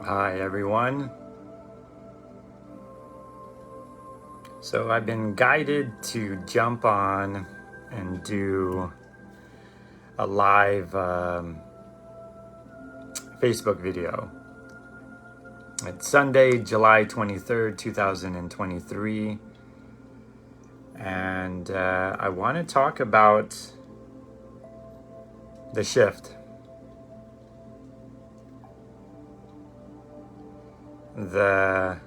Hi everyone. So I've been guided to jump on and do a live Facebook video. It's Sunday, July 23rd, 2023. And I want to talk about the shift. The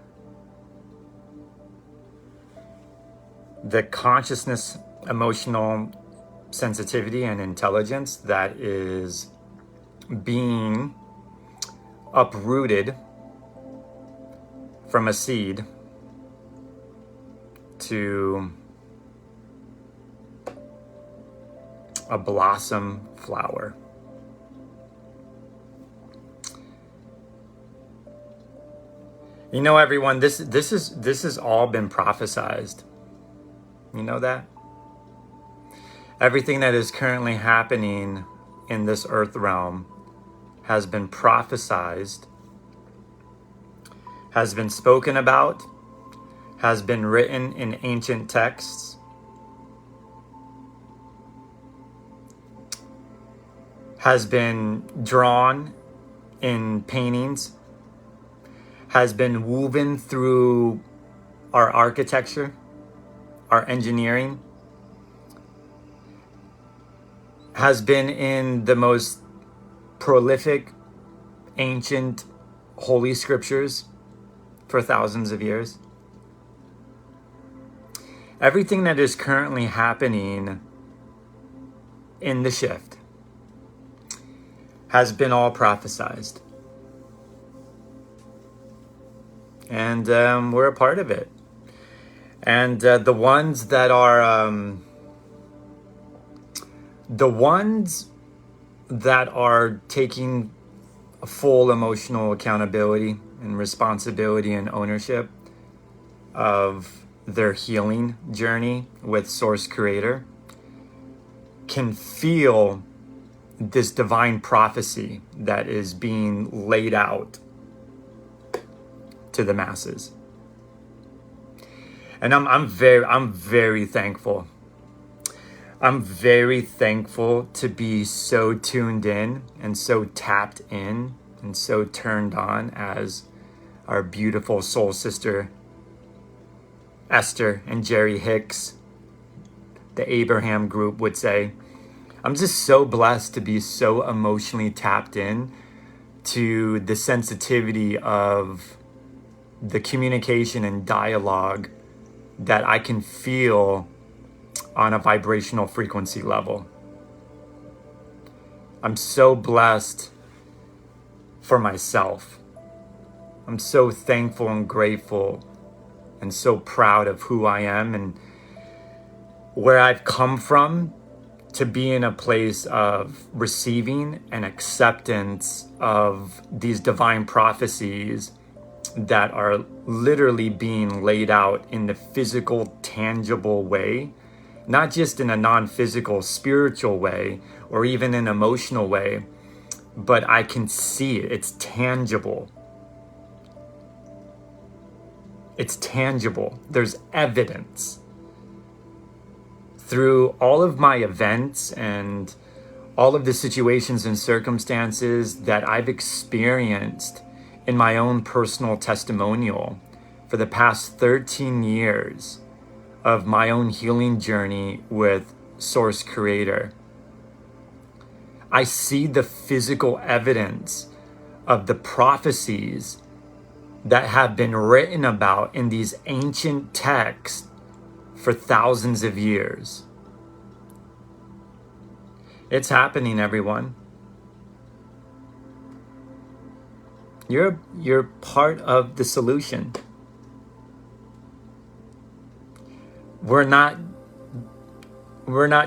consciousness, emotional sensitivity, and intelligence that is being uprooted from a seed to a blossom flower. You know, everyone, this has all been prophesized. You know that? Everything that is currently happening in this earth realm has been prophesized, has been spoken about, has been written in ancient texts, has been drawn in paintings, has been woven through our architecture, our engineering, has been in the most prolific, ancient, holy scriptures for thousands of years. Everything that is currently happening in the shift has been all prophesized. And we're a part of it. And the ones that are taking full emotional accountability and responsibility and ownership of their healing journey with Source Creator can feel this divine prophecy that is being laid out to the masses. And I'm very thankful. I'm very thankful to be so tuned in and so tapped in and so turned on as our beautiful soul sister Esther and Jerry Hicks, the Abraham group, would say. I'm just so blessed to be so emotionally tapped in to the sensitivity of the communication and dialogue that I can feel on a vibrational frequency level. I'm so blessed for myself. I'm so thankful and grateful and so proud of who I am and where I've come from to be in a place of receiving and acceptance of these divine prophecies that are literally being laid out in the physical, tangible way, not just in a non-physical, spiritual way, or even an emotional way, but I can see it. It's tangible. It's tangible. There's evidence. Through all of my events and all of the situations and circumstances that I've experienced in my own personal testimonial for the past 13 years of my own healing journey with Source Creator, I see the physical evidence of the prophecies that have been written about in these ancient texts for thousands of years. It's happening, everyone. You're part of the solution. We're not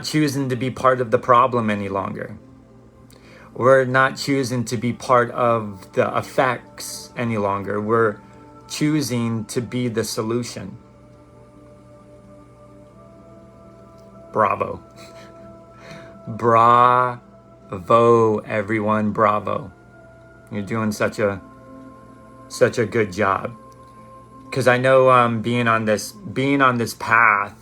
choosing to be part of the problem any longer. We're not choosing to be part of the effects any longer. We're choosing to be the solution. Bravo. Bravo, everyone. Bravo. You're doing such a such a good job. Because I know being on this path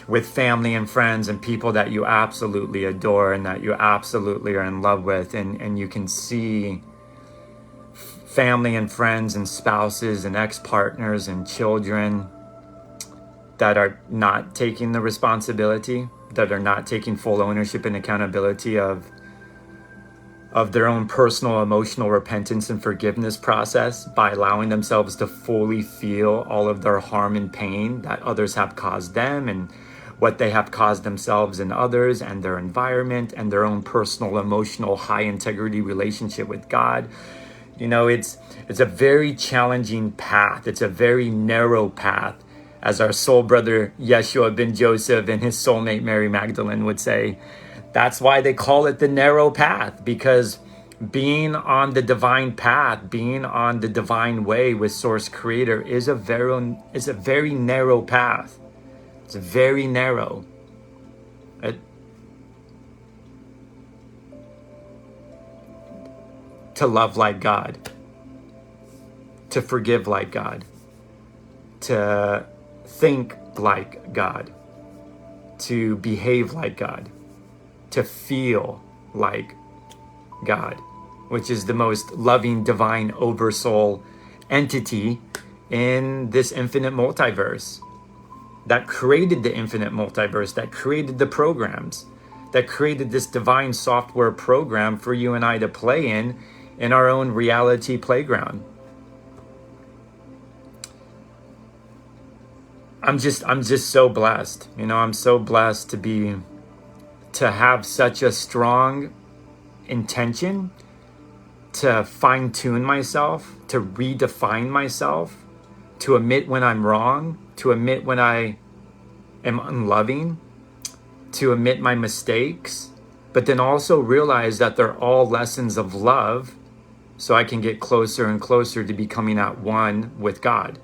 with family and friends and people that you absolutely adore and that you absolutely are in love with, and you can see family and friends and spouses and ex-partners and children that are not taking the responsibility, that are not taking full ownership and accountability of their own personal emotional repentance and forgiveness process by allowing themselves to fully feel all of their harm and pain that others have caused them and what they have caused themselves and others and their environment and their own personal emotional high integrity relationship with God. You know, it's a very challenging path. It's a very narrow path, as our soul brother Yeshua ben Joseph and his soulmate Mary Magdalene would say. That's why they call it the narrow path, because being on the divine path, being on the divine way with Source Creator is a very narrow path. It's very narrow. To love like God, to forgive like God, to think like God, to behave like God, to feel like God, which is the most loving, divine, oversoul entity in this infinite multiverse that created the infinite multiverse, that created the programs, that created this divine software program for you and I to play in our own reality playground. I'm just so blessed. You know, I'm so blessed to have such a strong intention to fine tune myself, to redefine myself, to admit when I'm wrong, to admit when I am unloving, to admit my mistakes, but then also realize that they're all lessons of love so I can get closer and closer to becoming at one with God.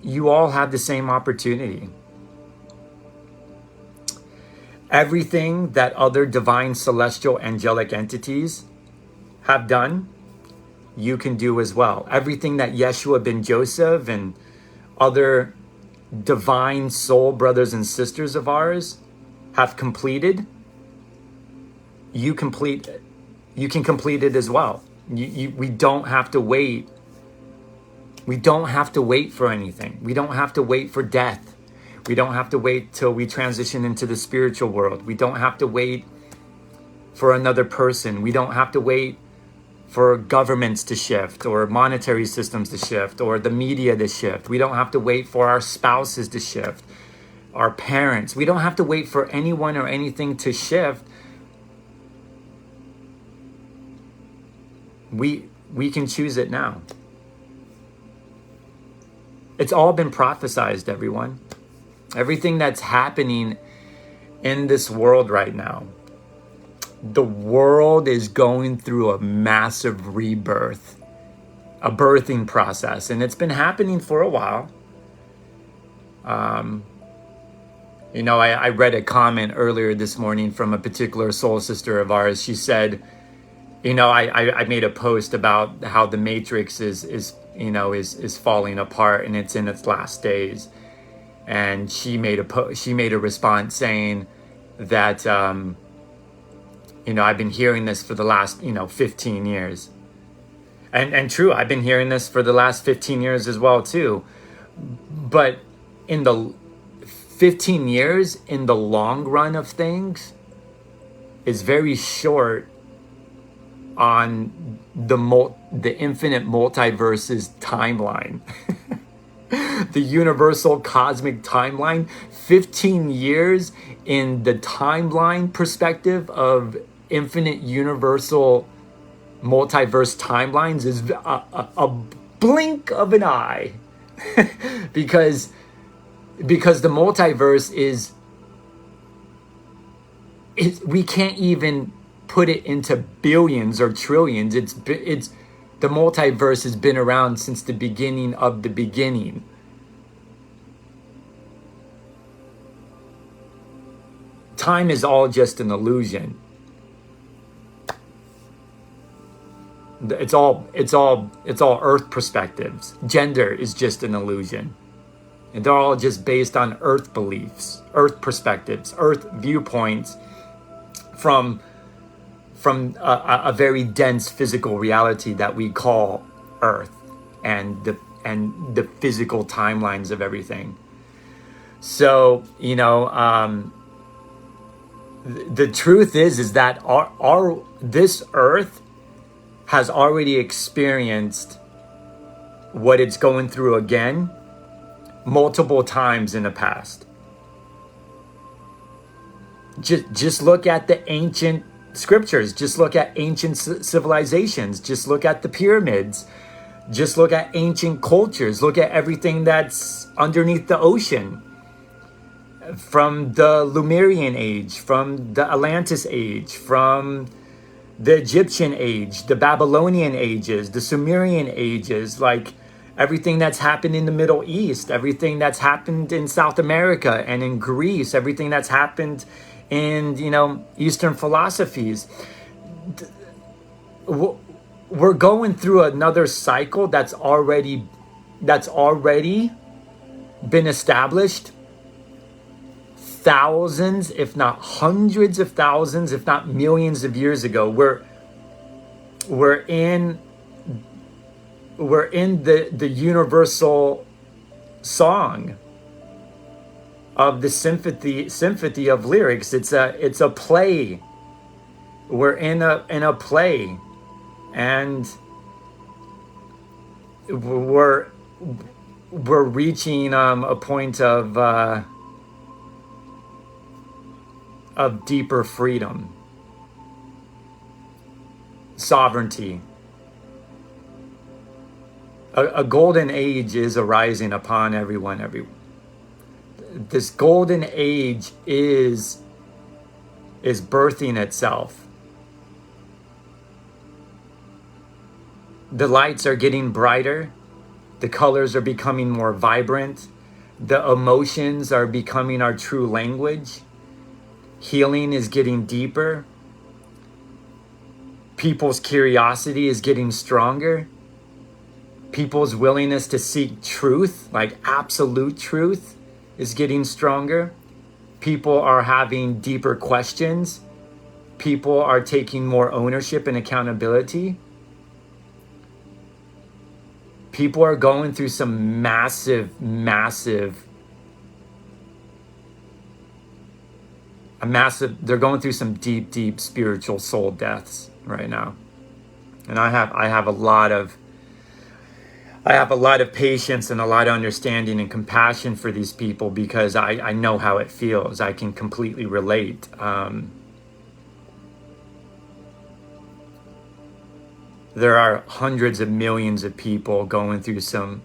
You all have the same opportunity. Everything that other divine celestial angelic entities have done, you can do as well. Everything that Yeshua ben Joseph and other divine soul brothers and sisters of ours have completed, you can complete it as well. We don't have to wait. We don't have to wait for anything. We don't have to wait for death. We don't have to wait till we transition into the spiritual world. We don't have to wait for another person. We don't have to wait for governments to shift or monetary systems to shift or the media to shift. We don't have to wait for our spouses to shift, our parents. We don't have to wait for anyone or anything to shift. We can choose it now. It's all been prophesized, everyone. Everything that's happening in this world right now. The world is going through a massive rebirth, a birthing process, and it's been happening for a while. You know, I read a comment earlier this morning from a particular soul sister of ours. She said, you know, I made a post about how the Matrix is falling apart and it's in its last days. And she made a response saying that, you know, I've been hearing this for the last, 15 years. And true, I've been hearing this for the last 15 years as well, too. But in the 15 years, in the long run of things, is very short on the infinite multiverse's timeline. The universal cosmic timeline. 15 years in the timeline perspective of infinite universal multiverse timelines is a blink of an eye. because the multiverse is we can't even put it into billions or trillions. It's the multiverse has been around since the beginning of the beginning. Time is all just an illusion. It's all earth perspectives. Gender is just an illusion. And they're all just based on earth beliefs, earth perspectives, earth viewpoints from a very dense physical reality that we call earth, and the physical timelines of everything. So, the truth is that this earth has already experienced what it's going through again multiple times in the past. Just look at the ancient scriptures. Just look at ancient civilizations. Just look at the pyramids. Just look at ancient cultures. Look at everything that's underneath the ocean. From the Lemurian age, from the Atlantis age, from the Egyptian age, the Babylonian ages, the Sumerian ages, like everything that's happened in the Middle East, everything that's happened in South America and in Greece, everything that's happened in, Eastern philosophies. We're going through another cycle that's already been established thousands, if not hundreds of thousands, if not millions of years ago. We're in the universal song of the symphony of lyrics. It's a play. We're in a play, and we're reaching a point of deeper freedom, sovereignty. A golden age is arising upon everyone. This golden age is birthing itself. The lights are getting brighter. The colors are becoming more vibrant. The emotions are becoming our true language. Healing is getting deeper. People's curiosity is getting stronger. People's willingness to seek truth, like absolute truth, is getting stronger. People are having deeper questions. People are taking more ownership and accountability. People are going through some massive they're going through some deep spiritual soul deaths right now. And I have a lot of patience and a lot of understanding and compassion for these people, because I know how it feels. I can completely relate. There are hundreds of millions of people going through some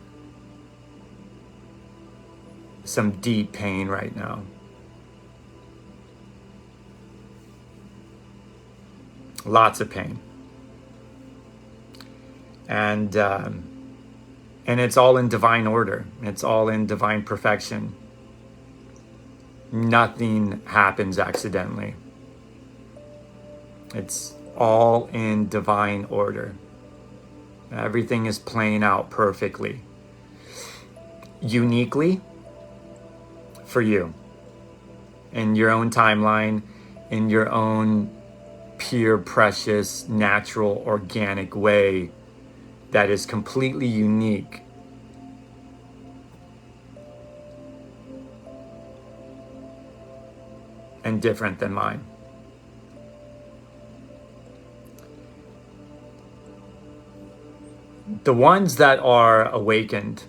deep pain right now. Lots of pain. And it's all in divine order. It's all in divine perfection. Nothing happens accidentally. It's all in divine order. Everything is playing out perfectly, uniquely for you, in your own timeline, in your own pure, precious, natural, organic way that is completely unique. And different than mine. The ones that are awakened,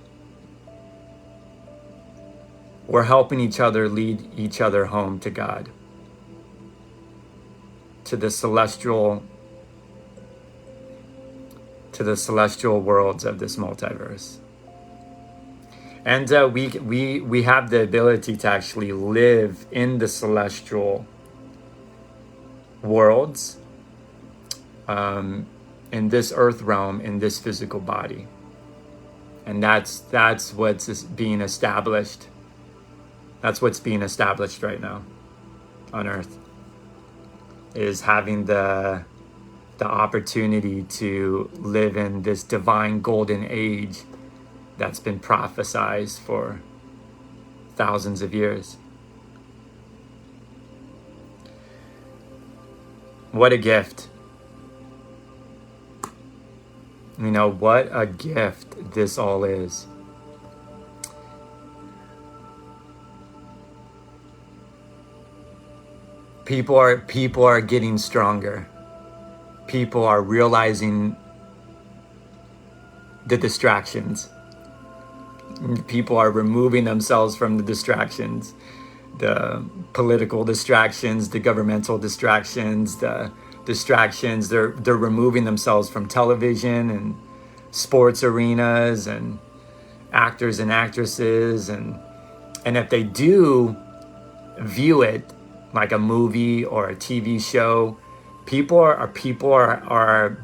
we're helping each other lead each other home to God, to the celestial worlds of this multiverse. And we have the ability to actually live in the celestial worlds, in this earth realm, in this physical body. And that's what's being established. That's what's being established right now on earth, is having the the opportunity to live in this divine golden age that's been prophesized for thousands of years. What a gift. You know, what a gift this all is. People are getting stronger. People are realizing the distractions. People are removing themselves from the distractions, the political distractions, the governmental distractions, the distractions. They're removing themselves from television and sports arenas and actors and actresses, and if they do view it like a movie or a TV show, people are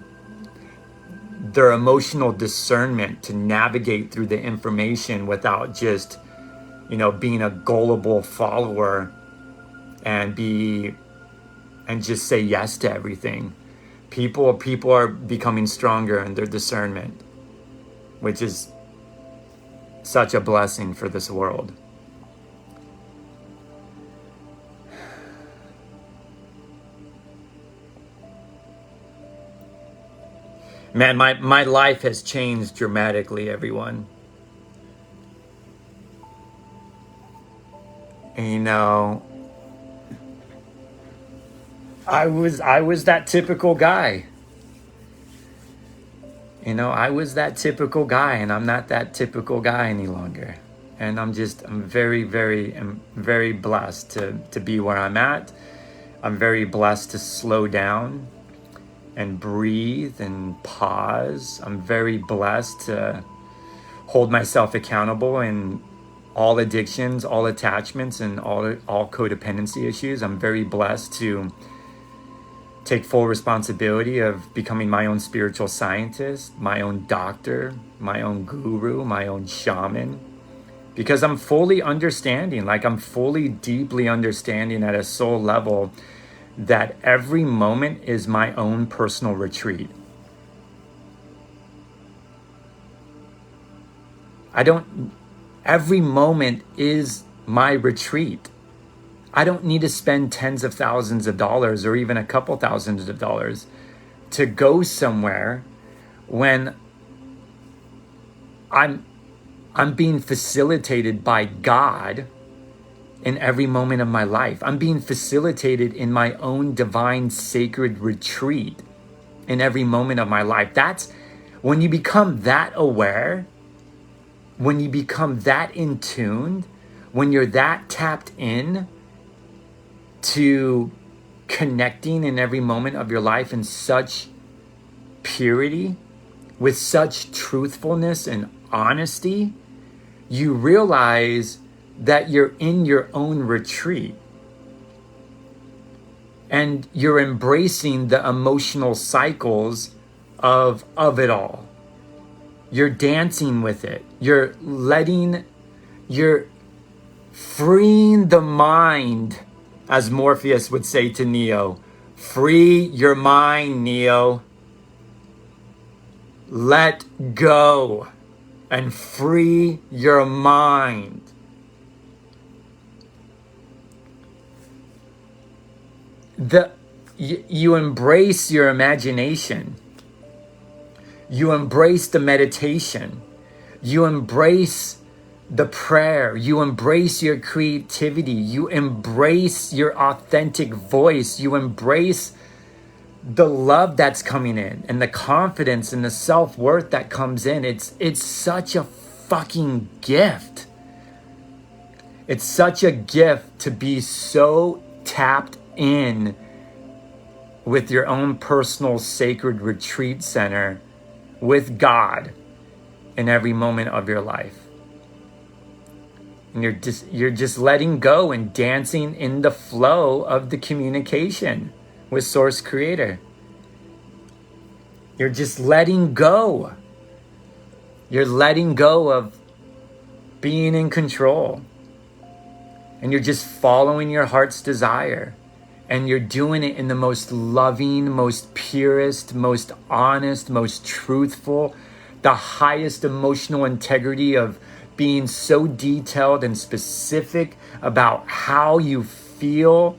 their emotional discernment to navigate through the information without just, you know, being a gullible follower and just say yes to everything. People are becoming stronger in their discernment, which is such a blessing for this world. Man, my life has changed dramatically, everyone. And, you know, I was that typical guy. You know, I was that typical guy, and I'm not that typical guy any longer. And I'm very, very blessed to be where I'm at. I'm very blessed to slow down and breathe and pause. I'm very blessed to hold myself accountable in all addictions, all attachments, and all codependency issues. I'm very blessed to take full responsibility of becoming my own spiritual scientist, my own doctor, my own guru, my own shaman, because I'm fully understanding, like I'm fully deeply understanding at a soul level that every moment is my own personal retreat. Every moment is my retreat. I don't need to spend tens of thousands of dollars or even a couple thousands of dollars to go somewhere when I'm being facilitated by God in every moment of my life. I'm being facilitated in my own divine sacred retreat in every moment of my life. That's when you become that aware, when you become that in tune, when you're that tapped in to connecting in every moment of your life in such purity, with such truthfulness and honesty, you realize that you're in your own retreat and you're embracing the emotional cycles of it all. You're dancing with it. You're freeing the mind, as Morpheus would say to Neo. Free your mind, Neo. Let go and free your mind. You embrace your imagination. You embrace the meditation. You embrace the prayer. You embrace your creativity. You embrace your authentic voice. You embrace the love that's coming in and the confidence and the self-worth that comes in. It's such a fucking gift. It's such a gift to be so tapped in with your own personal sacred retreat center with God in every moment of your life. And you're just letting go and dancing in the flow of the communication with Source Creator. You're just letting go. You're letting go of being in control. And you're just following your heart's desire. and you're doing it in the most loving, most purest, most honest, most truthful, the highest emotional integrity of being so detailed and specific about how you feel,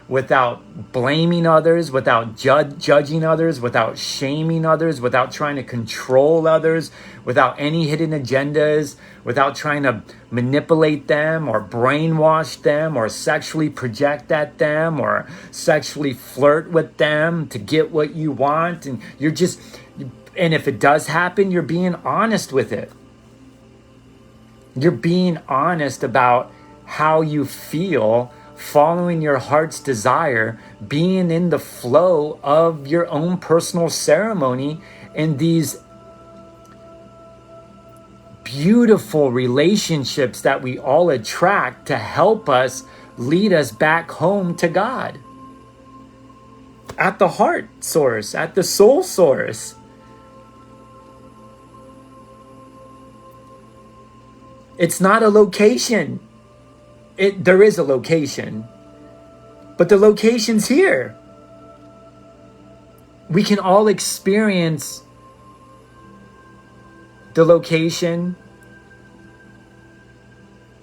without blaming others, without judging others, without shaming others, without trying to control others, without any hidden agendas, without trying to manipulate them or brainwash them or sexually project at them or sexually flirt with them to get what you want. And and if it does happen, you're being honest with it. You're being honest about how you feel, following your heart's desire, being in the flow of your own personal ceremony in these beautiful relationships that we all attract to help us lead us back home to God. At the heart source, at the soul source. It's not a location. There is a location, but the location's here. We can all experience the location,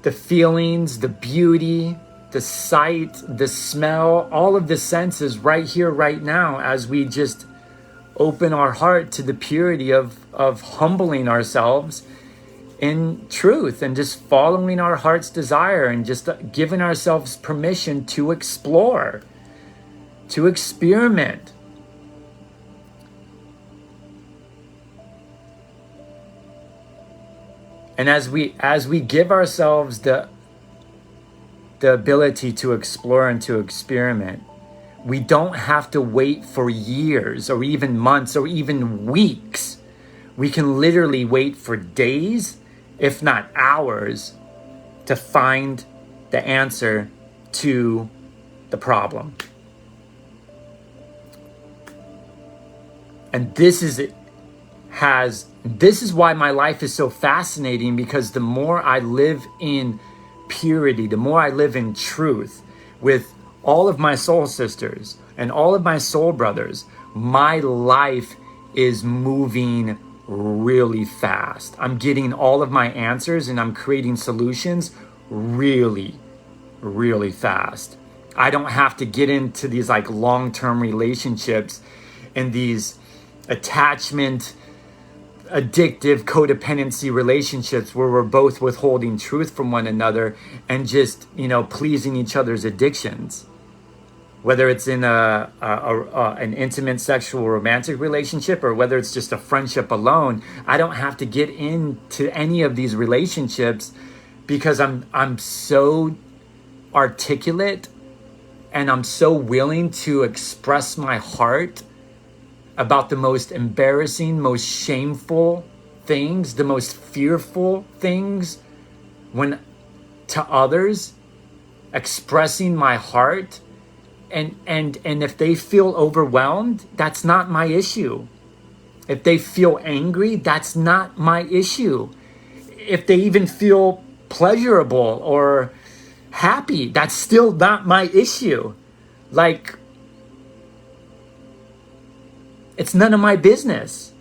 the feelings, the beauty, the sight, the smell, all of the senses right here, right now, as we just open our heart to the purity of humbling ourselves in truth and just following our heart's desire and just giving ourselves permission to explore, to experiment. And as we give ourselves the ability to explore and to experiment, we don't have to wait for years or even months or even weeks. We can literally wait for days, if not hours, to find the answer to the problem. And this is why my life is so fascinating, because the more I live in purity, the more I live in truth with all of my soul sisters and all of my soul brothers, my life is moving really fast. I'm getting all of my answers and I'm creating solutions really, really fast. I don't have to get into these like long-term relationships and these attachment, addictive, codependency relationships where we're both withholding truth from one another and just, pleasing each other's addictions. Whether it's in an intimate sexual romantic relationship or whether it's just a friendship alone, I don't have to get into any of these relationships because I'm so articulate and I'm so willing to express my heart about the most embarrassing, most shameful things, the most fearful things to others, expressing my heart. And if they feel overwhelmed, that's not my issue. If they feel angry, that's not my issue. If they even feel pleasurable or happy, that's still not my issue. Like, it's none of my business.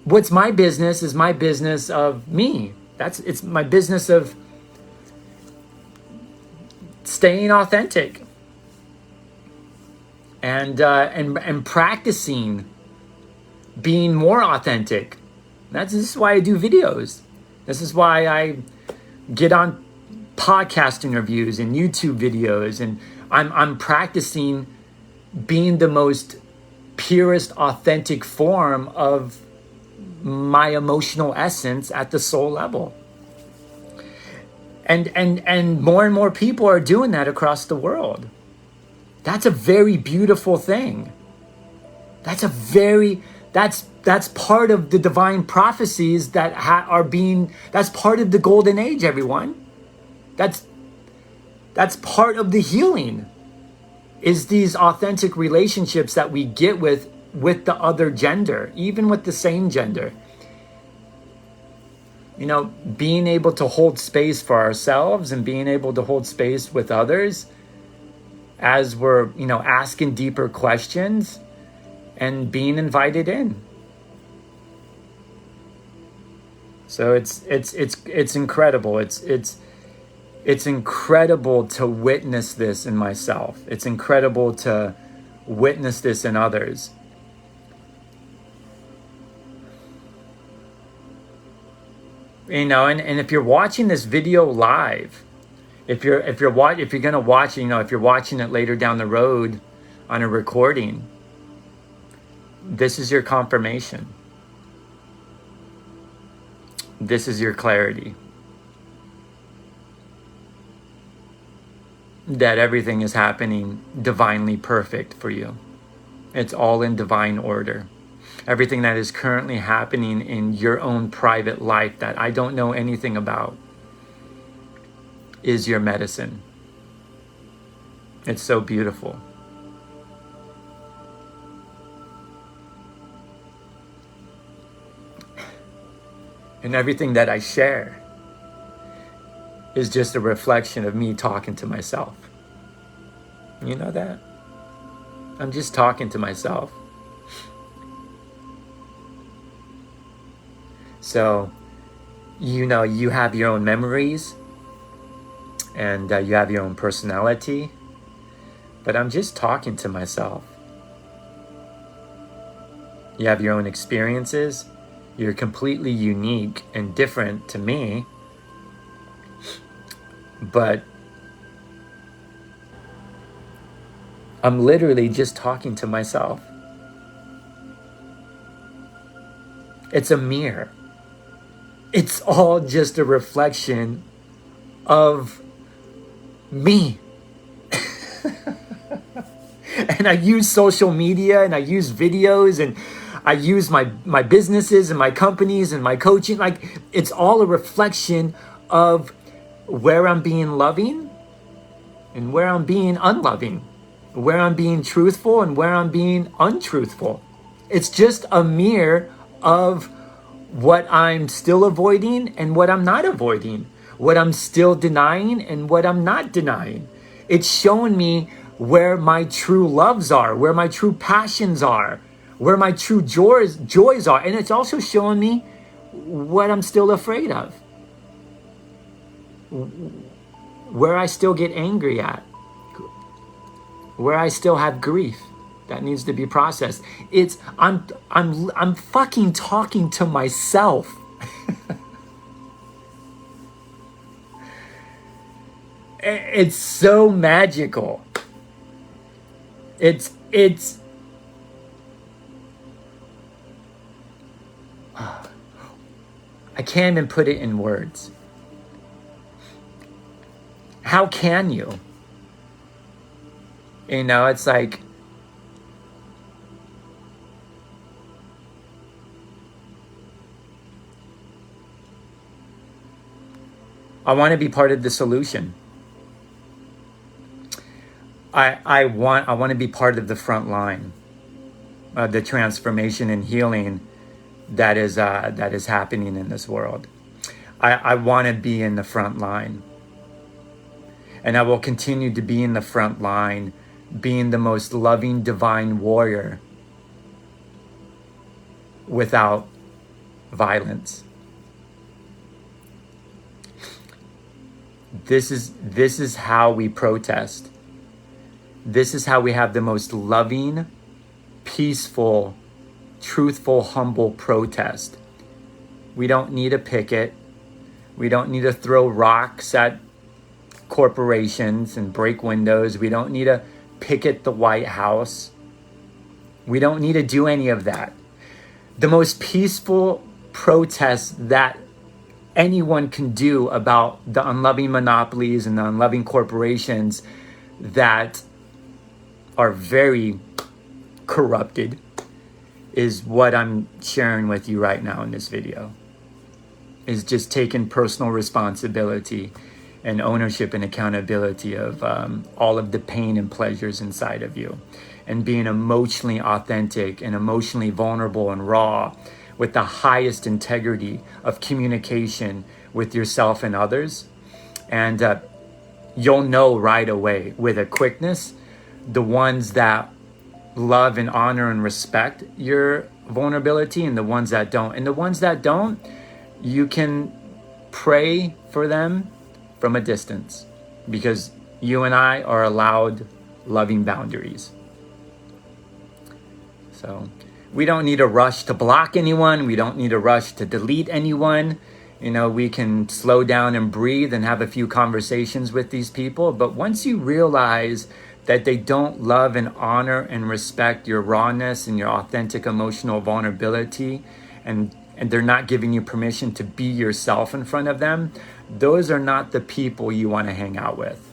What's my business is my business of me. It's my business of staying authentic. And practicing being more authentic. This is why I do videos. This is why I get on podcast interviews and YouTube videos, and I'm practicing being the most purest, authentic form of my emotional essence at the soul level. And more people are doing that across the world. That's a very beautiful thing. That's part of the divine prophecies that that's part of the golden age, everyone. That's part of the healing, is these authentic relationships that we get with the other gender, even with the same gender. Being able to hold space for ourselves and being able to hold space with others as we're, asking deeper questions and being invited in. So it's incredible. It's incredible to witness this in myself. It's incredible to witness this in others. And if you're watching this video live, if you're gonna watch, if you're watching it later down the road on a recording, this is your confirmation. This is your clarity. That everything is happening divinely perfect for you. It's all in divine order. Everything that is currently happening in your own private life that I don't know anything about is your medicine. It's so beautiful. And everything that I share is just a reflection of me talking to myself. You know that? I'm just talking to myself. So, you have your own memories and you have your own personality, but I'm just talking to myself. You have your own experiences. You're completely unique and different to me, but I'm literally just talking to myself. It's a mirror. It's all just a reflection of me. And I use social media and I use videos and I use my businesses and my companies and my coaching. Like, it's all a reflection of where I'm being loving and where I'm being unloving, where I'm being truthful and where I'm being untruthful. It's just a mirror of what I'm still avoiding and what I'm not avoiding, what I'm still denying and what I'm not denying. It's showing me where my true loves are, where my true passions are, where my true joys are. And it's also showing me what I'm still afraid of, where I still get angry at, where I still have grief that needs to be processed. I'm fucking talking to myself. It's so magical. It's I can't even put it in words. How can you? It's like, I want to be part of the solution. I want to be part of the front line of the transformation and healing that is happening in this world. I want to be in the front line. And I will continue to be in the front line, being the most loving divine warrior without violence. This is how we protest. This is how we have the most loving, peaceful, truthful, humble protest. We don't need a picket. We don't need to throw rocks at corporations and break windows. We don't need to picket the White House. We don't need to do any of that. The most peaceful protest that anyone can do about the unloving monopolies and the unloving corporations that are very corrupted is what I'm sharing with you right now in this video. Is just taking personal responsibility and ownership and accountability of all of the pain and pleasures inside of you, and being emotionally authentic and emotionally vulnerable and raw with the highest integrity of communication with yourself and others. And you'll know right away with a quickness the ones that love and honor and respect your vulnerability, and the ones that don't. And the ones that don't, you can pray for them from a distance, because you and I are allowed loving boundaries. So we don't need a rush to block anyone. We don't need a rush to delete anyone. We can slow down and breathe and have a few conversations with these people. But once you realize that they don't love and honor and respect your rawness and your authentic emotional vulnerability, and they're not giving you permission to be yourself in front of them, those are not the people you want to hang out with.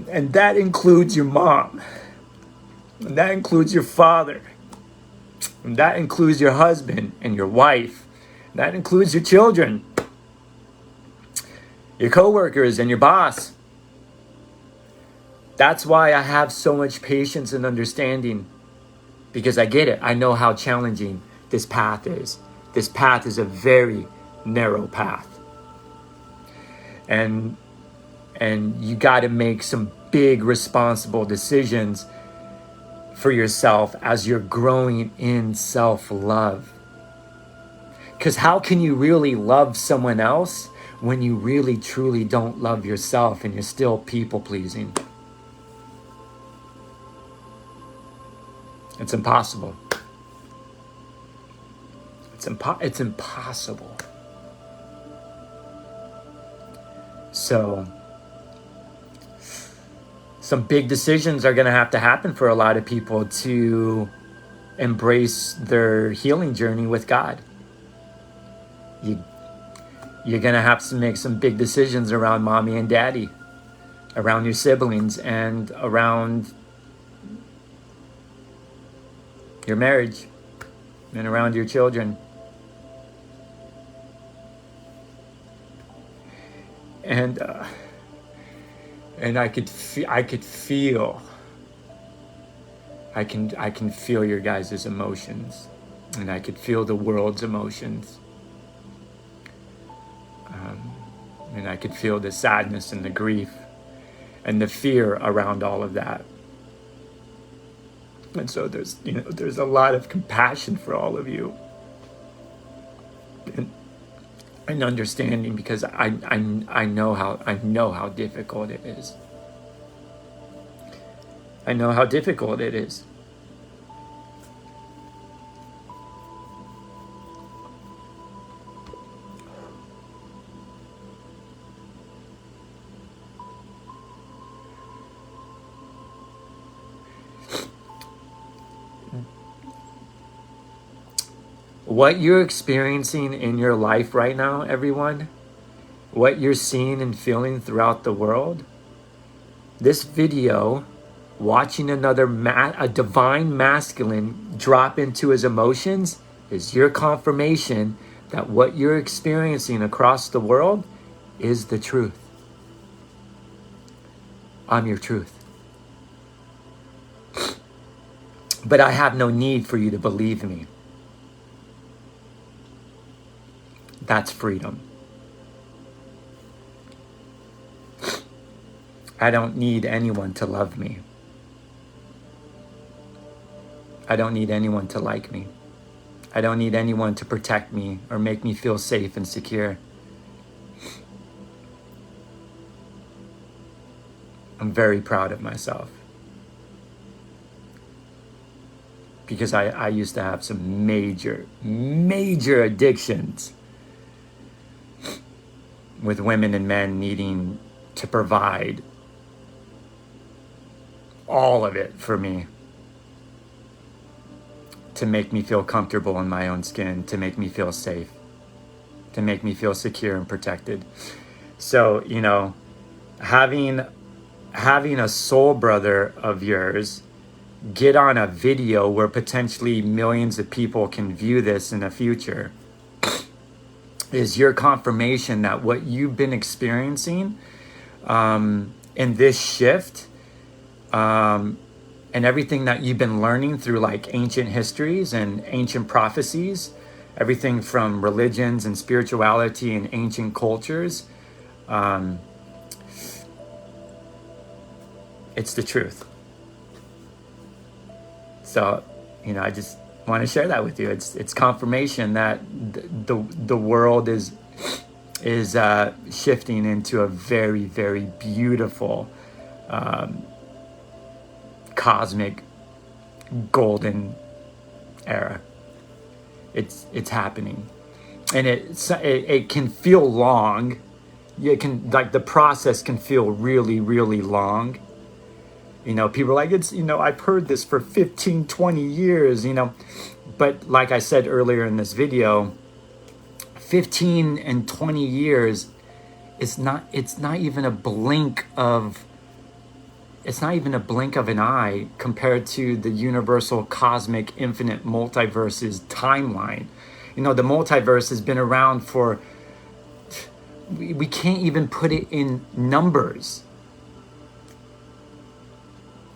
And that includes your mom. And that includes your father. And that includes your husband and your wife. And that includes your children, your coworkers, and your boss. That's why I have so much patience and understanding, because I get it. I know how challenging this path is. This path is a very narrow path. And you got to make some big responsible decisions for yourself as you're growing in self-love. Because how can you really love someone else when you really truly don't love yourself and you're still people-pleasing? It's impossible. It's impossible. So some big decisions are going to have to happen for a lot of people to embrace their healing journey with God. You're going to have to make some big decisions around mommy and daddy, around your siblings, and around your marriage, and around your children. And I can feel your guys' emotions, and I could feel the world's emotions, and I could feel the sadness and the grief and the fear around all of that. And so there's a lot of compassion for all of you, and understanding, because I know how difficult it is. I know how difficult it is. What you're experiencing in your life right now, everyone, what you're seeing and feeling throughout the world, this video, watching a divine masculine drop into his emotions, is your confirmation that what you're experiencing across the world is the truth. I'm your truth. But I have no need for you to believe me. That's freedom. I don't need anyone to love me. I don't need anyone to like me. I don't need anyone to protect me or make me feel safe and secure. I'm very proud of myself, because I used to have some major addictions with women and men needing to provide all of it for me, to make me feel comfortable in my own skin, to make me feel safe, to make me feel secure and protected. So, having a soul brother of yours get on a video where potentially millions of people can view this in the future is your confirmation that what you've been experiencing in this shift, and and everything that you've been learning through like ancient histories and ancient prophecies, everything from religions and spirituality and ancient cultures, it's the truth. So, I just want to share that with you. It's confirmation that the world is shifting into a very, very beautiful cosmic golden era. It's happening, and it can feel long. It can, like, the process can feel really, really long. People are like, I've heard this for 15, 20 years, but like I said earlier in this video, 15 and 20 years it's not even a blink of an eye compared to the universal cosmic infinite multiverses timeline. The multiverse has been around for, we can't even put it in numbers.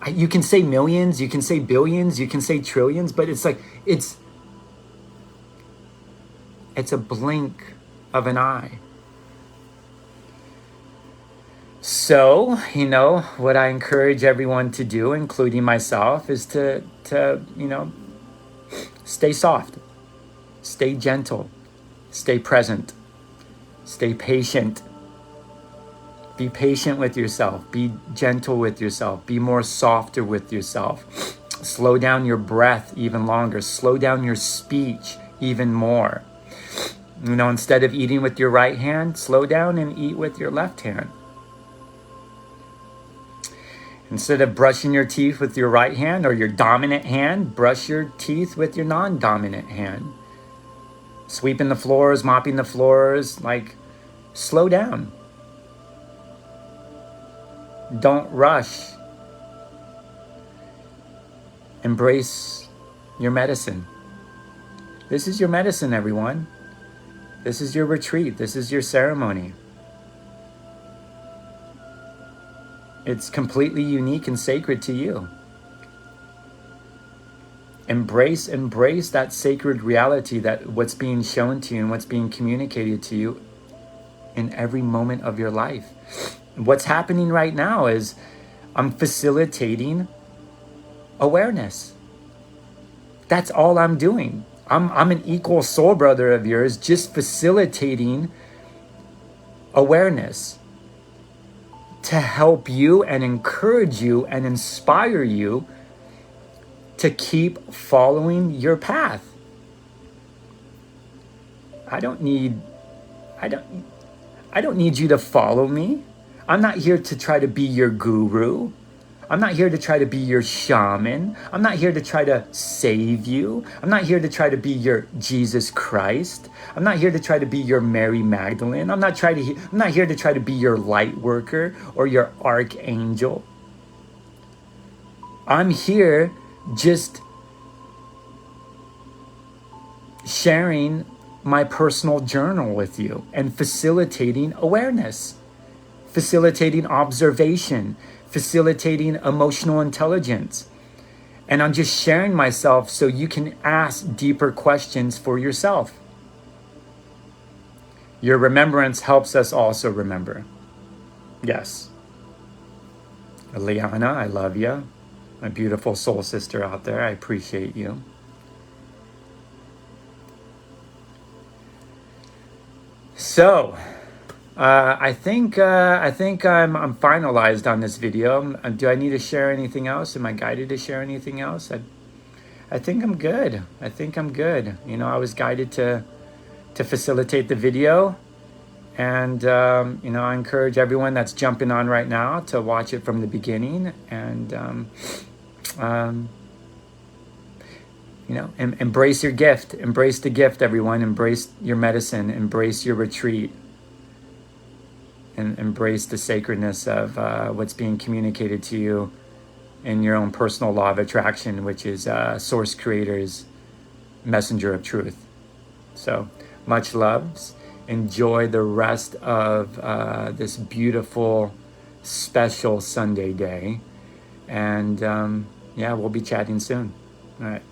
You can say millions, you can say billions, you can say trillions, but it's like, it's a blink of an eye. So, what I encourage everyone to do, including myself, is to stay soft, stay gentle, stay present, stay patient. Be patient with yourself. Be gentle with yourself. Be more softer with yourself. Slow down your breath even longer. Slow down your speech even more. Instead of eating with your right hand, slow down and eat with your left hand. Instead of brushing your teeth with your right hand or your dominant hand, brush your teeth with your non-dominant hand. Sweeping the floors, mopping the floors, slow down. Don't rush. Embrace your medicine. This is your medicine, everyone. This is your retreat. This is your ceremony. It's completely unique and sacred to you. Embrace that sacred reality, that what's being shown to you and what's being communicated to you in every moment of your life. What's happening right now is I'm facilitating awareness. That's all I'm doing. I'm an equal soul brother of yours, just facilitating awareness to help you and encourage you and inspire you to keep following your path. I don't need you to follow me. I'm not here to try to be your guru. I'm not here to try to be your shaman. I'm not here to try to save you. I'm not here to try to be your Jesus Christ. I'm not here to try to be your Mary Magdalene. I'm not here to try to be your light worker or your archangel. I'm here just sharing my personal journal with you and facilitating awareness, facilitating observation, facilitating emotional intelligence. And I'm just sharing myself so you can ask deeper questions for yourself. Your remembrance helps us also remember. Yes. Liana, I love you. My beautiful soul sister out there, I appreciate you. So, I think I'm finalized on this video. Do I need to share anything else? Am I guided to share anything else? I think I'm good. I was guided to facilitate the video, and I encourage everyone that's jumping on right now to watch it from the beginning, and embrace your gift. Embrace the gift, everyone. Embrace your medicine. Embrace your retreat. And embrace the sacredness of what's being communicated to you in your own personal law of attraction, which is Source Creator's messenger of truth. So, much loves. Enjoy the rest of this beautiful, special Sunday day. And yeah, we'll be chatting soon. All right.